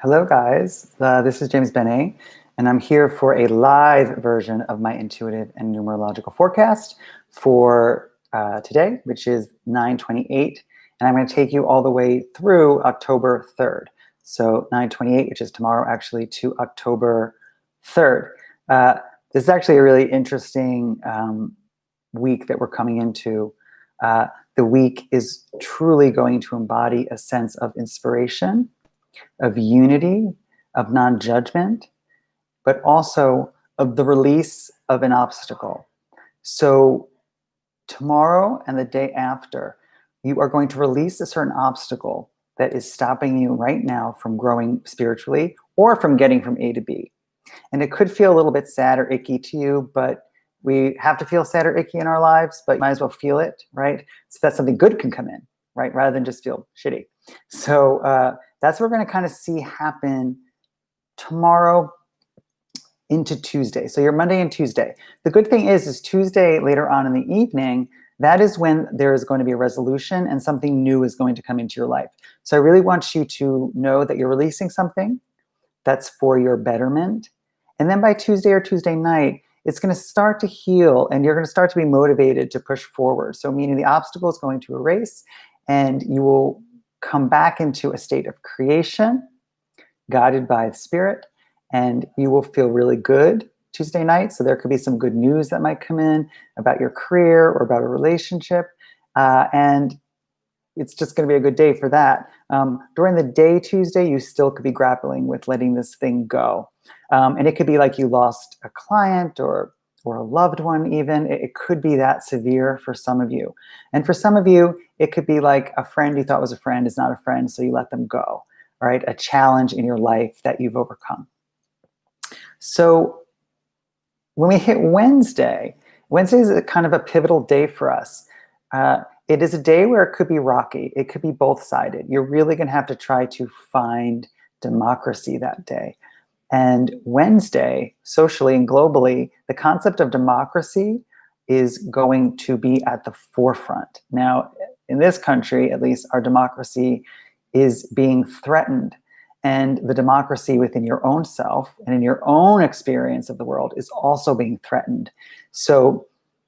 Hello, guys. This is James Bene, and I'm here for a live version of my intuitive and numerological forecast for today, which is 9/28, and I'm going to take you all the way through October 3rd. So 9/28, which is tomorrow, actually, to October 3rd. This is actually a really interesting week that we're coming into. The week is truly going to embody a sense of inspiration, of unity, of non-judgment, but also of the release of an obstacle. So tomorrow and the day after, you are going to release a certain obstacle that is stopping you right now from growing spiritually or from getting from A to B. And it could feel a little bit sad or icky to you, but we have to feel sad or icky in our lives, but you might as well feel it, right? So that something good can come in, right? Rather than just feel shitty. So that's what we're going to kind of see happen tomorrow into Tuesday. So your Monday and Tuesday. The good thing is Tuesday later on in the evening, that is when there is going to be a resolution and something new is going to come into your life. So I really want you to know that you're releasing something that's for your betterment. And then by Tuesday or Tuesday night, it's going to start to heal and you're going to start to be motivated to push forward. So meaning the obstacle is going to erase and you will come back into a state of creation, guided by the spirit, and you will feel really good Tuesday night. So there could be some good news that might come in about your career or about a relationship. And it's just going to be a good day for that. During the day Tuesday, you still could be grappling with letting this thing go. And it could be like you lost a client or a loved one even. It could be that severe for some of you. And for some of you, it could be like a friend you thought was a friend is not a friend, so you let them go, all right? A challenge in your life that you've overcome. So when we hit Wednesday, Wednesday is a kind of a pivotal day for us. It is a day where it could be rocky. It could be both-sided. You're really going to have to try to find democracy that day. And Wednesday, socially and globally, the concept of democracy is going to be at the forefront. Now, in this country, at least, our democracy is being threatened. And the democracy within your own self and in your own experience of the world is also being threatened. So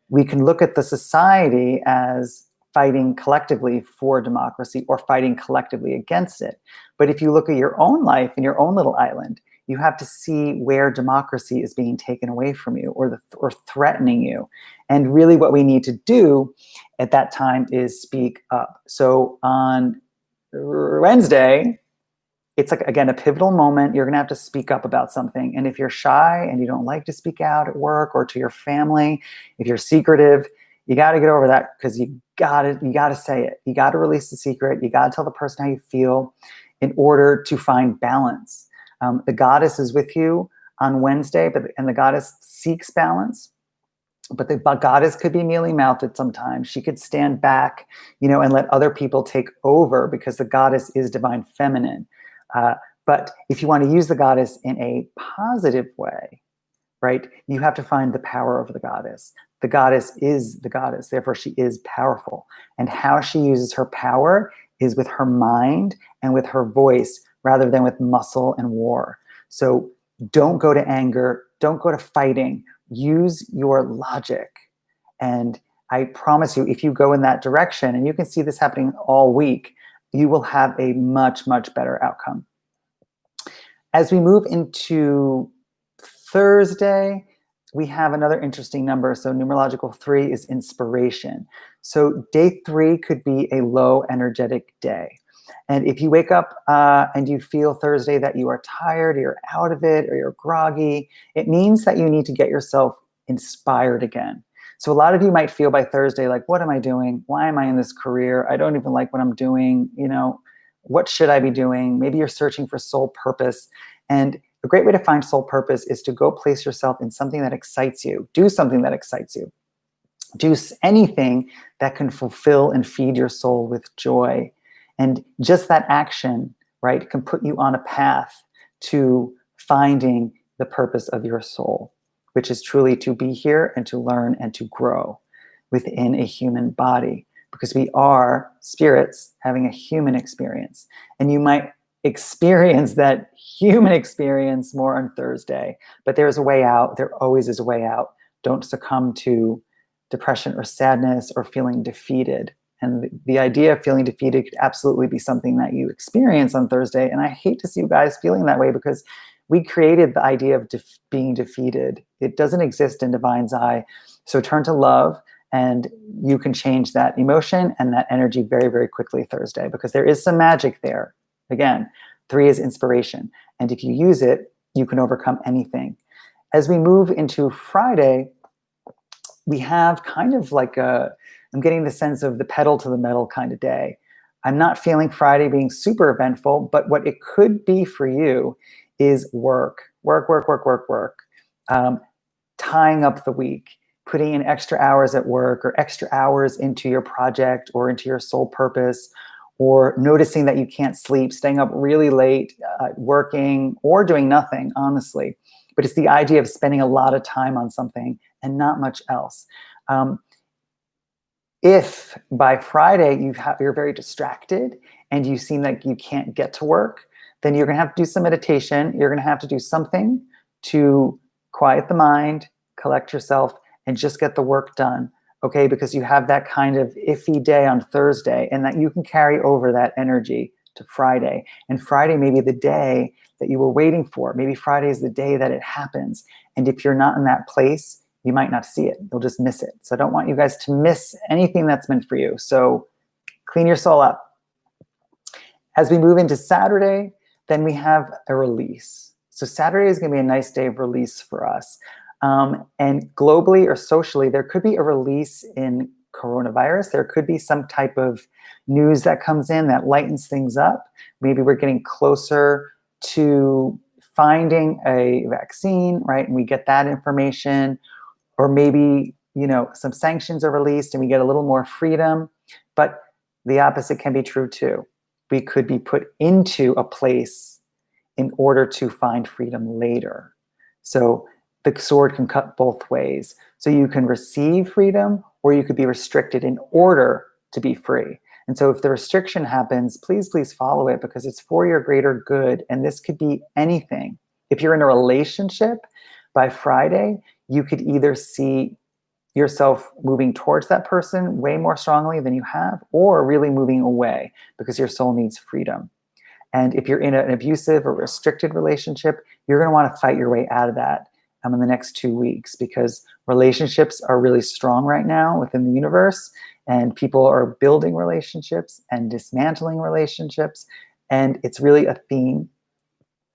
we can look at the society as fighting collectively for democracy or fighting collectively against it. But if you look at your own life in your own little island, you have to see where democracy is being taken away from you or threatening you. And really what we need to do at that time is speak up. So on Wednesday, it's like, again, a pivotal moment. You're going to have to speak up about something. And if you're shy and you don't like to speak out at work or to your family, if you're secretive, you got to get over that because you got to say it. You got to release the secret. You got to tell the person how you feel in order to find balance. The goddess is with you on Wednesday, and the goddess seeks balance. But the goddess could be mealy-mouthed sometimes. She could stand back, and let other people take over because the goddess is divine feminine. But if you want to use the goddess in a positive way, right, you have to find the power of the goddess. The goddess is the goddess, therefore she is powerful. And how she uses her power is with her mind and with her voice rather than with muscle and war. So don't go to anger, don't go to fighting, use your logic. And I promise you, if you go in that direction, and you can see this happening all week, you will have a much, much better outcome. As we move into Thursday, we have another interesting number. So numerological 3 is inspiration. So day 3 could be a low energetic day. And if you wake up and you feel Thursday that you are tired, or you're out of it, or you're groggy, it means that you need to get yourself inspired again. So a lot of you might feel by Thursday, like, what am I doing? Why am I in this career? I don't even like what I'm doing. What should I be doing? Maybe you're searching for soul purpose. And a great way to find soul purpose is to go place yourself in something that excites you. Do something that excites you. Do anything that can fulfill and feed your soul with joy. And just that action, right, can put you on a path to finding the purpose of your soul, which is truly to be here and to learn and to grow within a human body, because we are spirits having a human experience. And you might experience that human experience more on Thursday. But there's a way out. There always is a way out. Don't succumb to depression or sadness or feeling defeated. And the idea of feeling defeated could absolutely be something that you experience on Thursday. And I hate to see you guys feeling that way, because we created the idea of being defeated. It doesn't exist in Divine's eye. So turn to love, and you can change that emotion and that energy very, very quickly Thursday, because there is some magic there. Again, 3 is inspiration. And if you use it, you can overcome anything. As we move into Friday, we have kind of like I'm getting the sense of the pedal to the metal kind of day. I'm not feeling Friday being super eventful, but what it could be for you is work. Tying up the week, putting in extra hours at work or extra hours into your project or into your soul purpose, or noticing that you can't sleep, staying up really late, working, or doing nothing, honestly. But it's the idea of spending a lot of time on something and not much else. If by Friday you're very distracted and you seem like you can't get to work, then you're going to have to do some meditation. You're going to have to do something to quiet the mind, collect yourself, and just get the work done. Okay, because you have that kind of iffy day on Thursday, and that you can carry over that energy to Friday. And Friday may be the day that you were waiting for. Maybe Friday is the day that it happens. And if you're not in that place, you might not see it. You'll just miss it. So I don't want you guys to miss anything that's meant for you. So clean your soul up. As we move into Saturday, then we have a release. So Saturday is going to be a nice day of release for us. And globally or socially, there could be a release in coronavirus. There could be some type of news that comes in that lightens things up. Maybe we're getting closer to finding a vaccine, right? And we get that information. Or maybe, some sanctions are released and we get a little more freedom. But the opposite can be true too. We could be put into a place in order to find freedom later. So the sword can cut both ways. So you can receive freedom, or you could be restricted in order to be free. And so if the restriction happens, please follow it, because it's for your greater good. And this could be anything. If you're in a relationship, by Friday, you could either see yourself moving towards that person way more strongly than you have, or really moving away because your soul needs freedom. And if you're in an abusive or restricted relationship, you're going to want to fight your way out of that in the next 2 weeks, because relationships are really strong right now within the universe, and people are building relationships and dismantling relationships, and it's really a theme.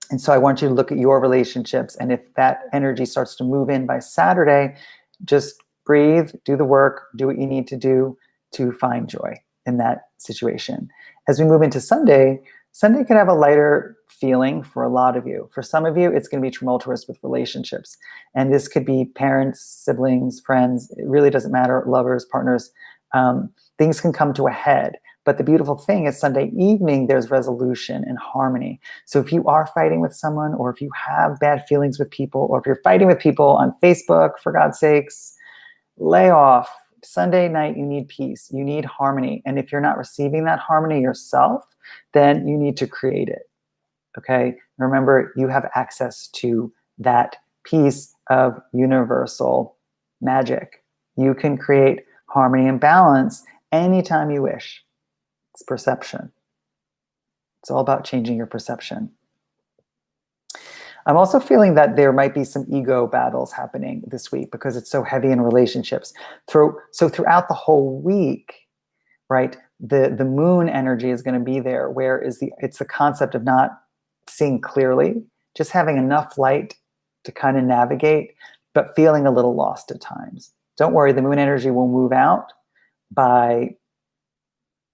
And so I want you to look at your relationships, and if that energy starts to move in by Saturday, just breathe, do the work, do what you need to do to find joy in that situation. As we move into Sunday, Sunday can have a lighter feeling for a lot of you. For some of you, it's going to be tumultuous with relationships. And this could be parents, siblings, friends. It really doesn't matter. Lovers, partners. Things can come to a head. But the beautiful thing is Sunday evening, there's resolution and harmony. So if you are fighting with someone, or if you have bad feelings with people, or if you're fighting with people on Facebook, for God's sakes, lay off. Sunday night, you need peace. You need harmony. And if you're not receiving that harmony yourself, then you need to create it. Okay? Remember, you have access to that piece of universal magic. You can create harmony and balance anytime you wish. It's perception. It's all about changing your perception. I'm also feeling that there might be some ego battles happening this week because it's so heavy in relationships. So throughout the whole week, right, the moon energy is going to be there, where it's the concept of not seeing clearly, just having enough light to kind of navigate, but feeling a little lost at times. Don't worry, the moon energy will move out by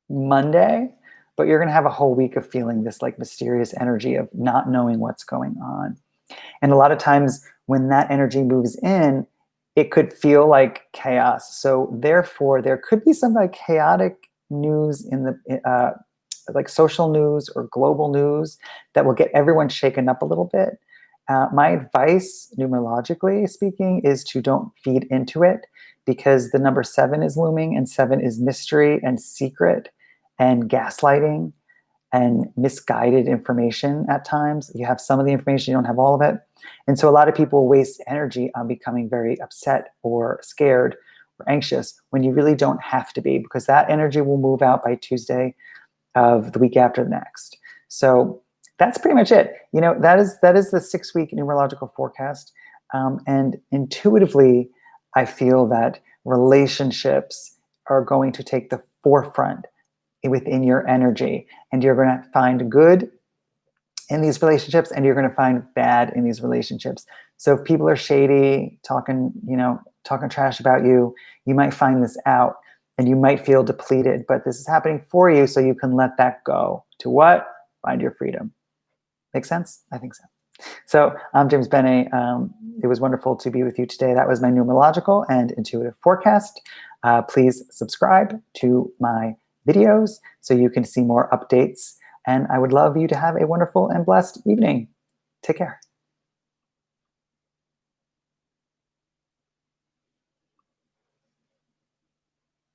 Monday, but you're going to have a whole week of feeling this like mysterious energy of not knowing what's going on. And a lot of times when that energy moves in, it could feel like chaos. So therefore, there could be some like chaotic news in the like social news or global news that will get everyone shaken up a little bit. My advice, numerologically speaking, is to don't feed into it, because the number 7 is looming, and 7 is mystery and secret and gaslighting. and misguided information at times. You have some of the information, you don't have all of it. And so a lot of people waste energy on becoming very upset or scared or anxious when you really don't have to be, because that energy will move out by Tuesday of the week after the next. So that's pretty much it. You know, that is the 6-week numerological forecast. And intuitively, I feel that relationships are going to take the forefront within your energy, and you're going to find good in these relationships and you're going to find bad in these relationships. So if people are shady, talking trash about you, you might find this out and you might feel depleted, but this is happening for you so you can let that go. To what? Find your freedom. Make sense? I think so. So I'm James Bene. It was wonderful to be with you today. That was my numerological and intuitive forecast. Please subscribe to my videos so you can see more updates. And I would love you to have a wonderful and blessed evening. Take care.